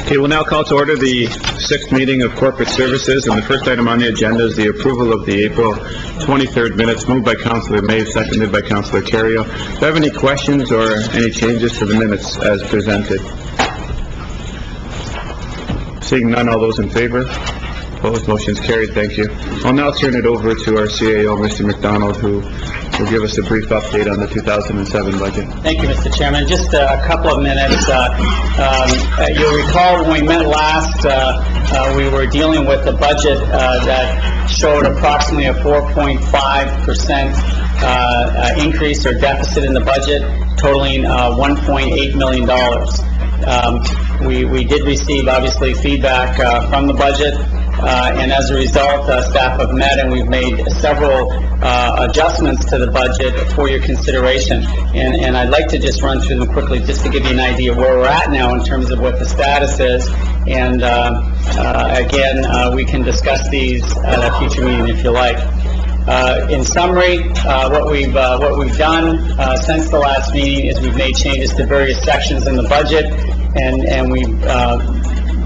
Okay, we'll now call to order the 6th meeting of Corporate Services, and the first item on the agenda is the approval of the April 23rd minutes, moved by Councillor May, seconded by Councillor Carrio. Do you have any questions or any changes to the minutes as presented? Seeing none, all those in favor? Opposed? Motion's carried. Thank you. I'll now turn it over to our CAO, Mr. McDonald, who will give us a brief update on the 2007 budget. Thank you, Mr. Chairman. Just a couple of minutes. You'll recall when we met last, we were dealing with a budget that showed approximately a 4.5% increase or deficit in the budget, totaling $1.8 million. We did receive, obviously, feedback from the budget, and as a result, staff have met and we've made several adjustments to the budget for your consideration. And I'd like to just run through them quickly just to give you an idea of where we're at now in terms of what the status is. And again, we can discuss these at a future meeting if you like. In summary, what we've done since the last meeting is we've made changes to various sections in the budget, and we've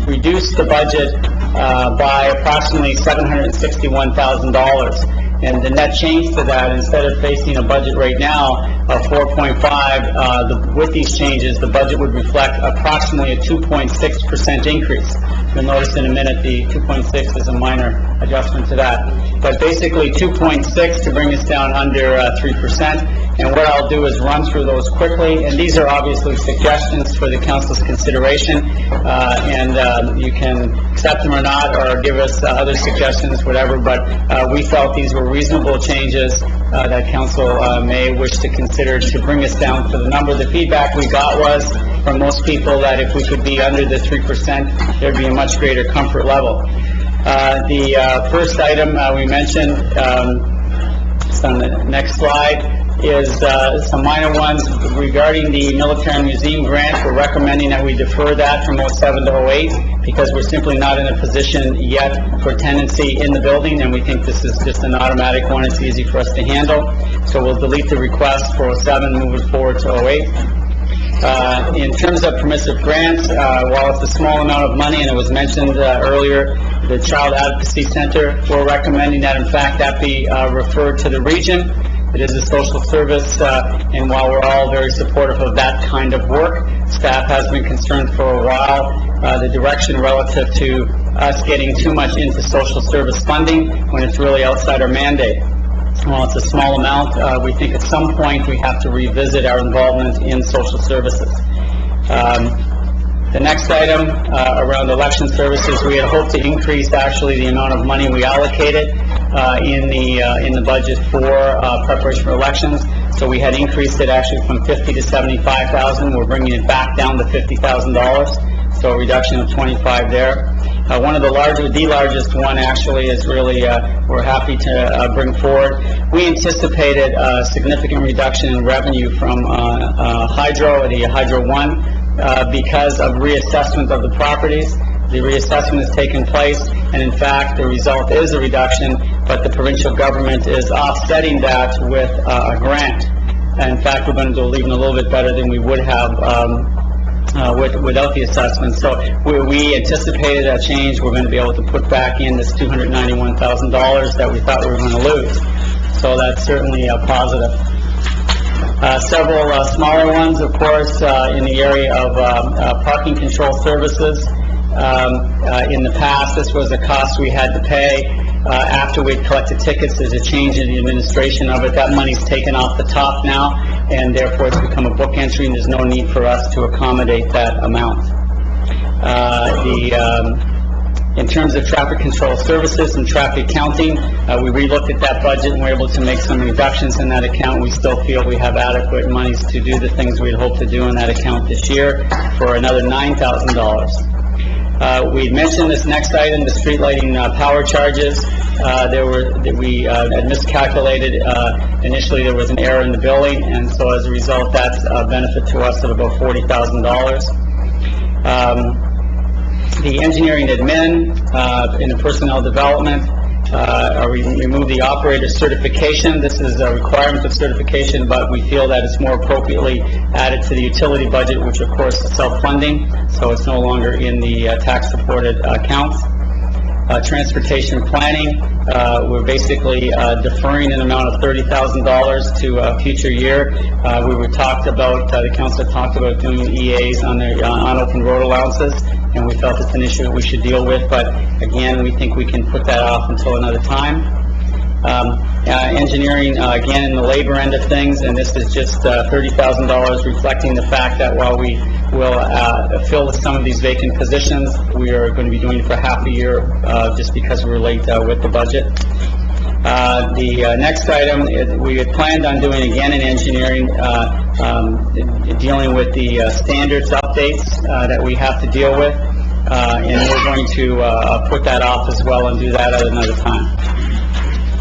reduced the budget by approximately $761,000. And the net change to that, instead of facing a budget right now of 4.5, with these changes, the budget would reflect approximately a 2.6% increase. You'll notice in a minute the 2.6 is a minor adjustment to that. But basically 2.6 to bring us down under 3%. And what I'll do is run through those quickly. And these are obviously suggestions for the council's consideration. And you can accept them or not, or give us other suggestions, whatever. But we felt these were reasonable changes that council may wish to consider to bring us down to the number. The feedback we got was from most people that if we could be under the 3%, there'd be a much greater comfort level. The first item we mentioned, it's on the next slide, is some minor ones regarding the Military Museum grant. We're recommending that we defer that from 07 to 08 because we're simply not in a position yet for tenancy in the building, and we think this is just an automatic one. It's easy for us to handle. So we'll delete the request for 07, moving forward to 08. In terms of permissive grants, while it's a small amount of money, and it was mentioned earlier, the Child Advocacy Center, we're recommending that, in fact, that be referred to the region. It is a social service, and while we're all very supportive of that kind of work, staff has been concerned for a while the direction relative to us getting too much into social service funding when it's really outside our mandate. While it's a small amount, we think at some point we have to revisit our involvement in social services. The next item around election services, we had hoped to increase actually the amount of money we allocated in the budget for preparation for elections. So we had increased it actually from $50,000 to $75,000. We're bringing it back down to $50,000, so a reduction of 25 there. One of the largest one actually is really we're happy to bring forward. We anticipated a significant reduction in revenue from Hydro, the Hydro 1. Because of reassessment of the properties. The reassessment has taken place, and in fact the result is a reduction, but the provincial government is offsetting that with a grant. And in fact, we're going to do even a little bit better than we would have without the assessment. So we anticipated a change. We're going to be able to put back in this $291,000 that we thought we were going to lose. So that's certainly a positive. Several smaller ones, of course, in the area of parking control services. In the past, this was a cost we had to pay after we'd collected tickets. There's a change in the administration of it. That money's taken off the top now, and therefore it's become a book entry, and there's no need for us to accommodate that amount. In terms of traffic control services and traffic counting, we re-looked at that budget and were able to make some reductions in that account. We still feel we have adequate monies to do the things we'd hoped to do in that account this year for another $9,000. We mentioned this next item, the street lighting power charges. We had miscalculated. Initially, there was an error in the billing, and so as a result, that's a benefit to us of about $40,000. The engineering admin in the personnel development, We remove the operator certification. This is a requirement of certification, but we feel that it's more appropriately added to the utility budget, which of course is self-funding, so it's no longer in the tax-supported accounts. Transportation planning, we're basically deferring an amount of $30,000 to a future year. The council talked about doing EAs on the unopened road allowances, and we felt it's an issue that we should deal with, but again, we think we can put that off until another time. Engineering, again, in the labor end of things, and this is just $30,000, reflecting the fact that while we will fill some of these vacant positions, we are going to be doing it for half a year, just because we're late with the budget. The next item, we had planned on doing again in engineering, dealing with the standards updates that we have to deal with, and we're going to put that off as well and do that at another time.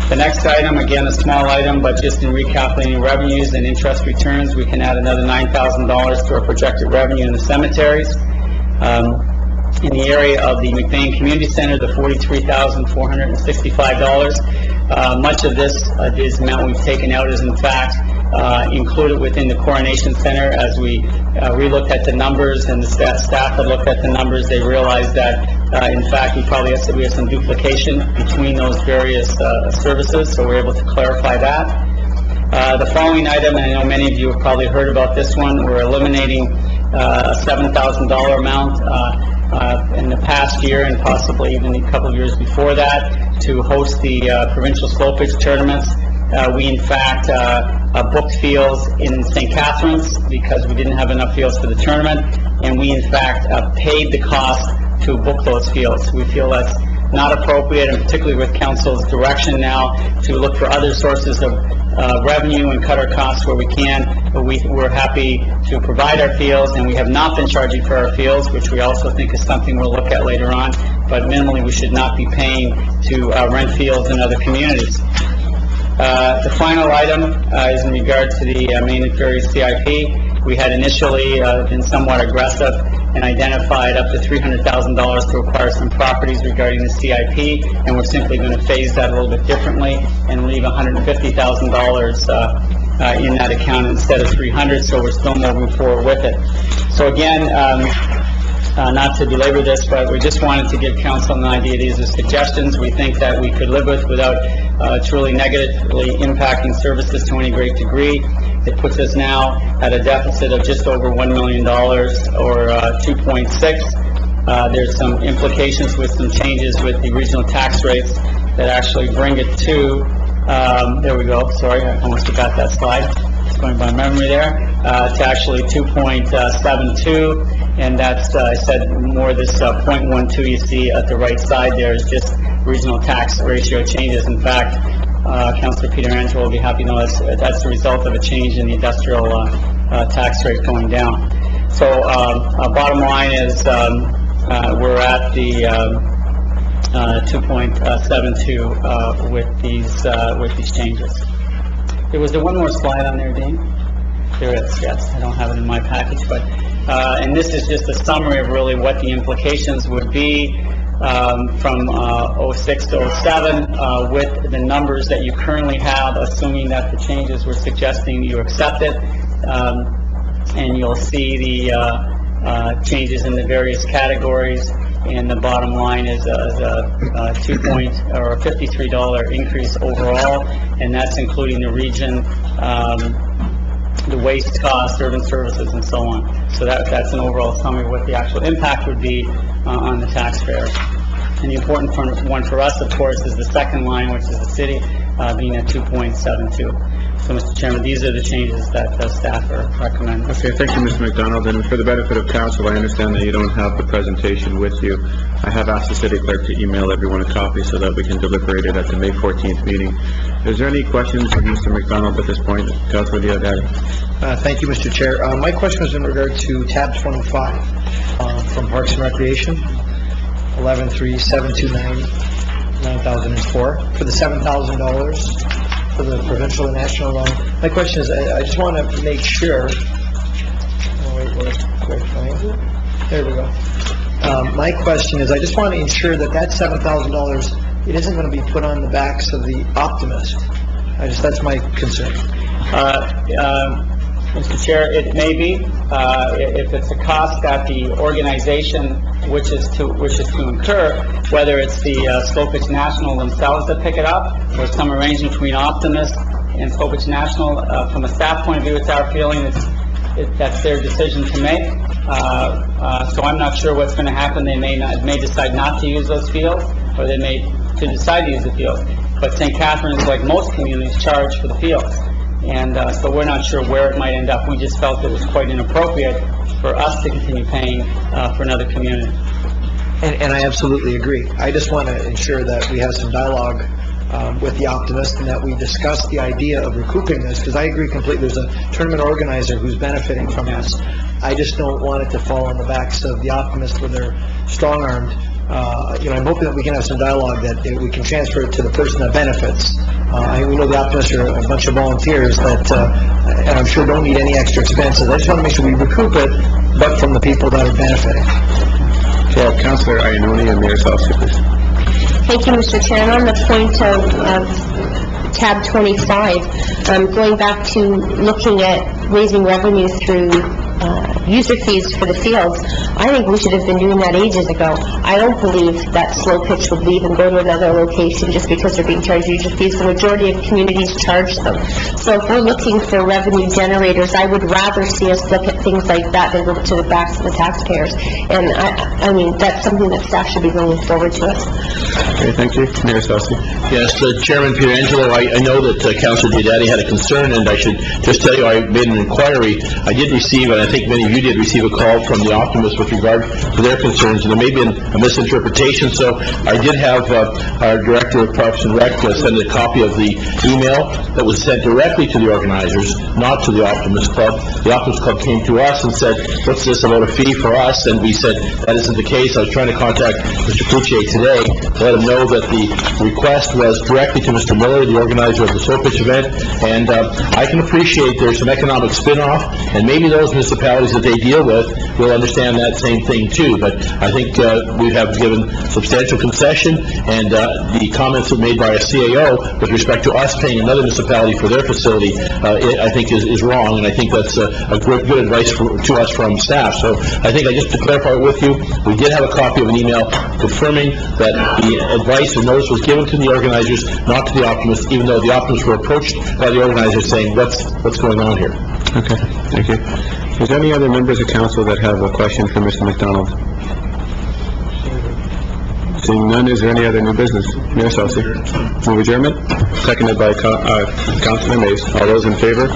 The next item, again, a small item, but just in recalculating revenues and interest returns, we can add another $9,000 to our projected revenue in the cemeteries. In the area of the McBain Community Center, the $43,465. Much of this amount we've taken out is in fact included within the Coronation Center. As we relooked at the numbers and the staff had looked at the numbers, they realized that in fact we have some duplication between those various services, so we're able to clarify that. The following item, and I know many of you have probably heard about this one, we're eliminating a $7,000 amount in the past year and possibly even a couple of years before that to host the provincial slow pitch tournaments. We in fact booked fields in St. Catharines because we didn't have enough fields for the tournament, and we in fact paid the cost to book those fields. We feel that's not appropriate, and particularly with council's direction now to look for other sources of revenue and cut our costs where we can. But we're happy to provide our fields, and we have not been charging for our fields, which we also think is something we'll look at later on. But minimally, we should not be paying to rent fields in other communities. The final item is in regard to the Main and Ferry CIP. We had initially been somewhat aggressive and identified up to $300,000 to acquire some properties regarding the CIP, and we're simply going to phase that a little bit differently and leave $150,000 in that account instead of $300,000, so we're still moving forward with it. So again, not to belabor this, but we just wanted to give council an idea. These are suggestions we think that we could live with without truly negatively impacting services to any great degree. It puts us now at a deficit of just over $1 million, or 2.6. There's some implications with some changes with the regional tax rates that actually bring it to, there we go, sorry, I almost forgot that slide. It's going by memory there, to actually 2.72, and that's, I said, more this 0.12 you see at the right side there is just regional tax ratio changes. In fact, Councillor Peter Angelo will be happy to know that's the result of a change in the industrial tax rate going down. So bottom line is we're at the 2.72 with these changes. Was there one more slide on there, Dean? There is, yes. I don't have it in my package, but and this is just a summary of really what the implications would be from 06 to 07 with the numbers that you currently have, assuming that the changes we're suggesting you accept it, and you'll see the changes in the various categories, and the bottom line is a $53 increase overall, and that's including the region, the waste costs, urban services, and so on. So that's an overall summary of what the actual impact would be on the taxpayers. And the important one for us, of course, is the second line, which is the city, being at 2.72. So, Mr. Chairman, these are the changes that the staff are recommending. Okay, thank you, Mr. McDonald. And for the benefit of council, I understand that you don't have the presentation with you. I have asked the city clerk to email everyone a copy so that we can deliberate it at the May 14th meeting. Is there any questions of Mr. McDonald at this point? Councilor Diodati. Thank you, Mr. Chair. My question was in regard to tab 25 from Parks and Recreation, 113729-9004 for the $7,000 for the provincial and national loan. My question is, I just want to make sure. Oh, wait, where find it? There we go. My question is, I just want to ensure that that $7,000 it isn't going to be put on the backs of the optimist. That's my concern. Mr. Chair, it may be, if it's a cost that the organization wishes to incur, whether it's the Slopitch National themselves that pick it up, or some arrangement between Optimist and Slopitch National. From a staff point of view, it's our feeling that's their decision to make. So I'm not sure what's going to happen. They may decide not to use those fields, or they may decide to use the fields. But St. Catharines, like most communities, charge for the fields. And so we're not sure where it might end up. We just felt it was quite inappropriate for us to continue paying for another community. And I absolutely agree. I just want to ensure that we have some dialogue with the Optimist and that we discuss the idea of recouping this, because I agree completely. There's a tournament organizer who's benefiting from this. I just don't want it to fall on the backs of the Optimist where they're strong-armed. I'm hoping that we can have some dialogue, that we can transfer it to the person that benefits. We know the Optimists are a bunch of volunteers that, and I'm sure don't need any extra expenses. I just want to make sure we recoup it, but from the people that are benefiting. So, Councillor Iannoni and Mayor Salsi, please. Thank you, Mr. Chair. And on the point of tab 25, going back to looking at raising revenue through user fees for the fields, I think we should have been doing that ages ago. I don't believe that Slopitch would leave and go to another location just because they're being charged user fees. The majority of communities charge them. So if we're looking for revenue generators, I would rather see us look at things like that than go to the backs of the taxpayers. And I mean, that's something that staff should be bringing forward to us. Okay, thank you. Mayor Salsi. Yes, Chairman Pierangelo, I know that Councillor Diodati had a concern, and I should just tell you I made an inquiry. I did receive, and I think many of you did receive, a call from the Optimist with regard to their concerns, and there may be a misinterpretation. So I did have our Director of Parks and Rec send a copy of the email that was sent directly to the organizers, not to the Optimist Club. The Optimist Club came to us and said, what's this about a fee for us? And we said, that isn't the case. I was trying to contact Mr. Cloutier today to let him know that the request was directly to Mr. Miller, the organizer of the Slopitch event, and I can appreciate there's some economic spin-off, and maybe those municipalities that they deal with will understand that same thing too, but I think we have given substantial concession, and the comments made by a CAO with respect to us paying another municipality for their facility, I think is wrong, and I think that's a good advice to us from staff. So I think, just to clarify with you, we did have a copy of an email confirming that the advice and notice was given to the organizers, not to the Optimists, even though the Optimists were approached by the organizers saying, what's going on here? Okay, thank you. Is there any other members of council that have a question for Mr. McDonald? Seeing none, is there any other new business? Mayor Salsi. Move adjournment. Seconded by Councilor Mays. All those in favor?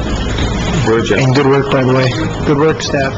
We're adjourned. And good work, by the way. Good work, staff.